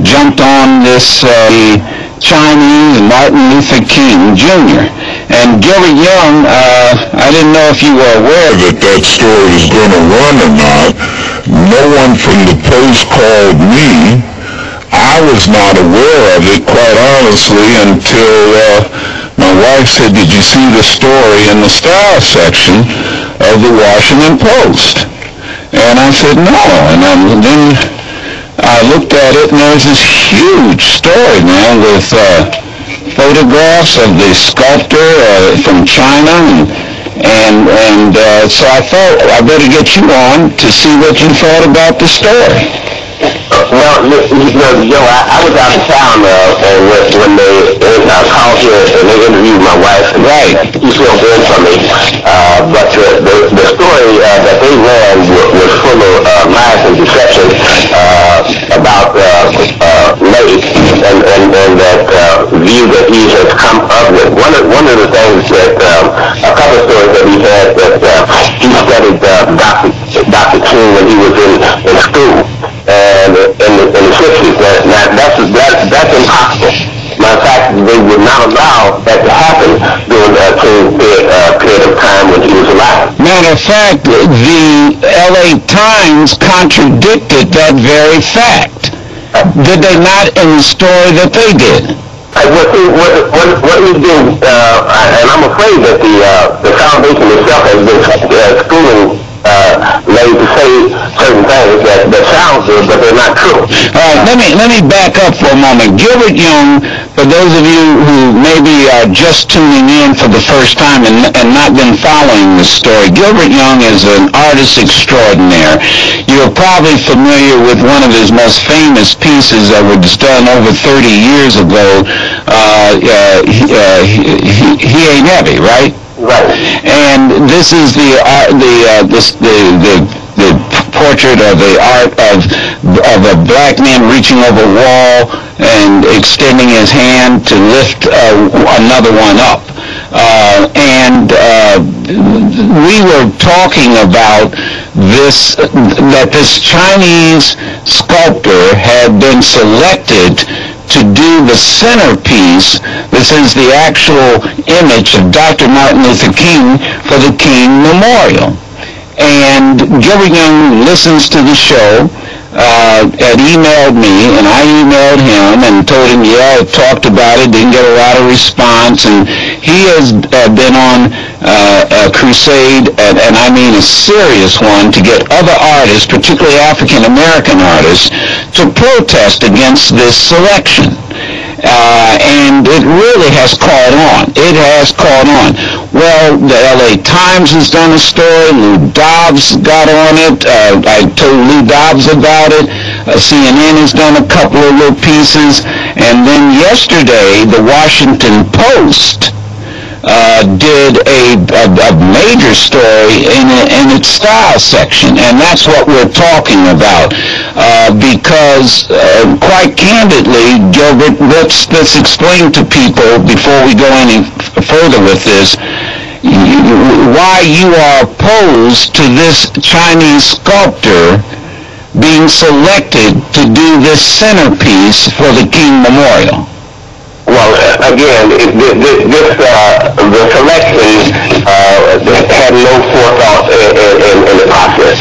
jumped on this Chinese Martin Luther King Jr. And Gilbert Young, I didn't know if you were aware that that story was going to run or not. No one from the Post called me. I was not aware of it, quite honestly, until my wife said, "Did you see the story in the style section of the Washington Post?" And I said, "No." And then I looked at it, and there's this huge story, man, with photographs of the sculptor from China, and so I thought I better get you on to see what you thought about the story. Well, Joe, I was out of town when they called here and they interviewed my wife. Right. She filled in for me. But the story that they ran was full of lies and deception about Lake and that view that he has come up with. One of the things that a couple of stories that he had that he studied Dr. King when he was in school. And in the 60s, that's impossible. Matter of fact, they would not allow that to happen during a period of time when he was alive. Matter of fact, the LA Times contradicted that very fact. Did they not in the story that they did? What he's doing, and I'm afraid that the foundation itself has been schooling Lay to say certain things that sound good, but they're not true. All right, let me back up for a moment. Gilbert Young, for those of you who maybe are just tuning in for the first time and not been following this story, Gilbert Young is an artist extraordinaire. You're probably familiar with one of his most famous pieces that was done over 30 years ago. He Ain't Heavy, right? Right. And this is the portrait of the art of a black man reaching over a wall and extending his hand to lift another one up. We were talking about this, that this Chinese sculptor had been selected to do the centerpiece. This is the actual image of Dr. Martin Luther King for the King Memorial. And Gilbert Young listens to the show, had emailed me, and I emailed him and told him, yeah, I talked about it, didn't get a lot of response, and he has been on a crusade, and I mean a serious one, to get other artists, particularly African-American artists, to protest against this selection. And it really has caught on. It has caught on. Well, the LA Times has done a story. Lou Dobbs got on it. I told Lou Dobbs about it. CNN has done a couple of little pieces. And then yesterday, the Washington Post did a major story in its style section, and that's what we're talking about. Because, quite candidly, Gilbert, let's explain to people before we go any further with this, why you are opposed to this Chinese sculptor being selected to do this centerpiece for the King Memorial. Well, again, the selection had no forethought in the process.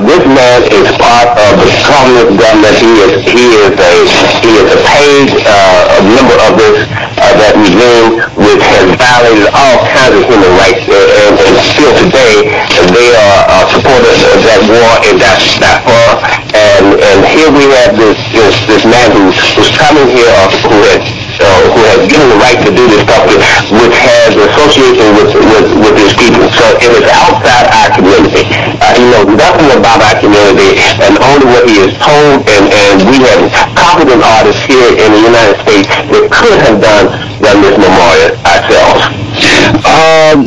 This man is part of the communist government. He is a paid member of that regime, which has violated all kinds of human rights, and still today they are supporters of that war in Darfur. And here we have this man who's coming here who has given the right to do this stuff, which has association with his people. So it is outside our community. He knows nothing about our community, and only what he is told, and we have competent artists here in the United States that could have done this memorial ourselves.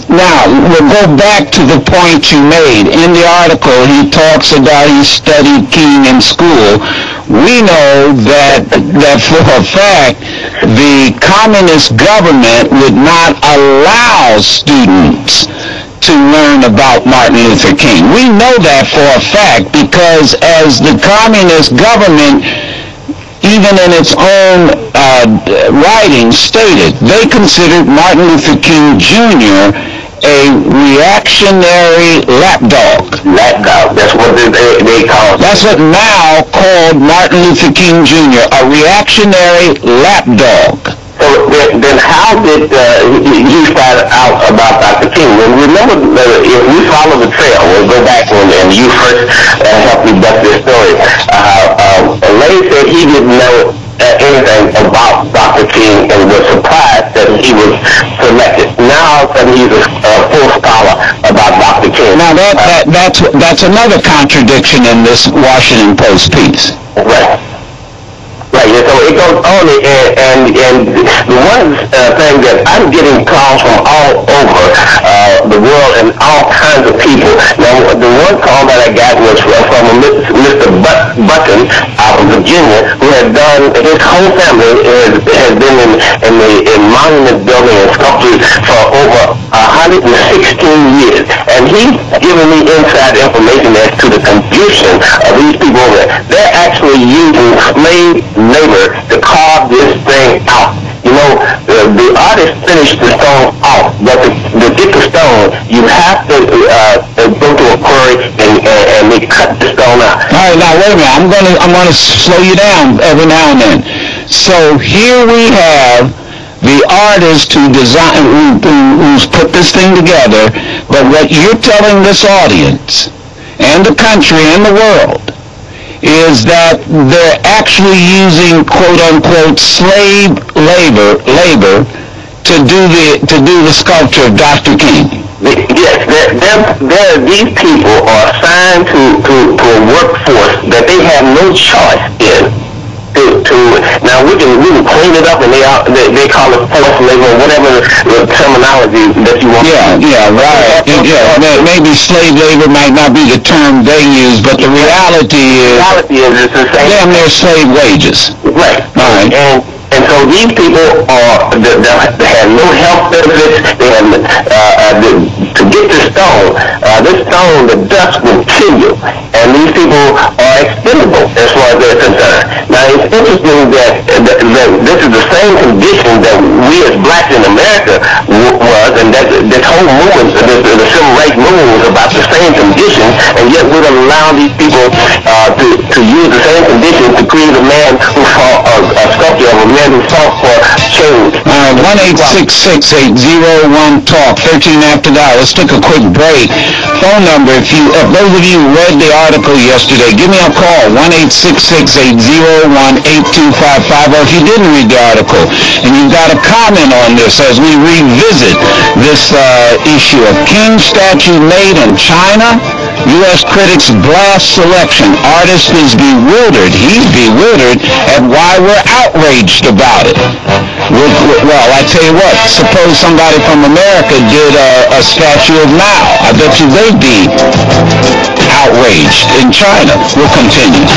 Now, we'll go back to the point you made. In the article, he talks about he studied King in school. We know that for a fact, the communist government would not allow students to learn about Martin Luther King. We know that for a fact because as the communist government, even even in its own writing, stated they considered Martin Luther King Jr. a reactionary lapdog. Lapdog. That's what they call it. That's what Mao called Martin Luther King Jr., a reactionary lapdog. So then how did you find out about Dr. King? And remember, if we follow the trail, we'll go back and you first helped me bust this story. Larry said he didn't know anything about Dr. King and was surprised that he was selected. Now all of a sudden he's a full scholar about Dr. King. Now that's another contradiction in this Washington Post piece. Right. Right, so it goes on, and the one thing that I'm getting calls from all over the world and all kinds of people. Now, the one call that I got was from Mr. Button out of Virginia, who had done, his whole family has been in monument building and sculpture for over 116 years, and he's giving me inside information as to the condition of these people over there. They're actually using slave labor to carve this thing out. You know, the artist finished the stone off, but to get the stone, you have to go to a quarry and they cut the stone out. All right, now wait a minute. I'm gonna slow you down every now and then. So here we have the artist who's put this thing together, but what you're telling this audience and the country and the world is that they're actually using quote-unquote slave labor to do the sculpture of Dr. King. Yes, these people are assigned to a workforce that they have no choice in. Now we can clean it up, and they call it forced labor, or whatever the terminology that you want. Yeah, right. Maybe slave labor might not be the term they use, but the reality is it's the same. Damn near slave wages. Right. All right. And so these people they have no health benefits. They have to get this stone, the dust will kill you, and these people are expendable as far as they're concerned. Now it's interesting that this is the same condition that we as blacks in America was, and that this whole movement, the civil rights movement, was about the same condition, and yet we'd allow these people to use the same conditions to create a man who fought a sculpture of a man who fought for change. 1-866-801-TALK, 13 after that. Let's take a quick break. Phone number, if those of you read the article yesterday, give me a call, 1-866-801-8255, or if you didn't read the article and you've got a comment on this as we revisit this issue of King statue made in China. U.S. critics blast selection. Artist is bewildered. He's bewildered at why we're outraged about it. Well, I tell you what, suppose somebody from America did a statue of Mao. I bet you they'd be outraged in China. We'll continue.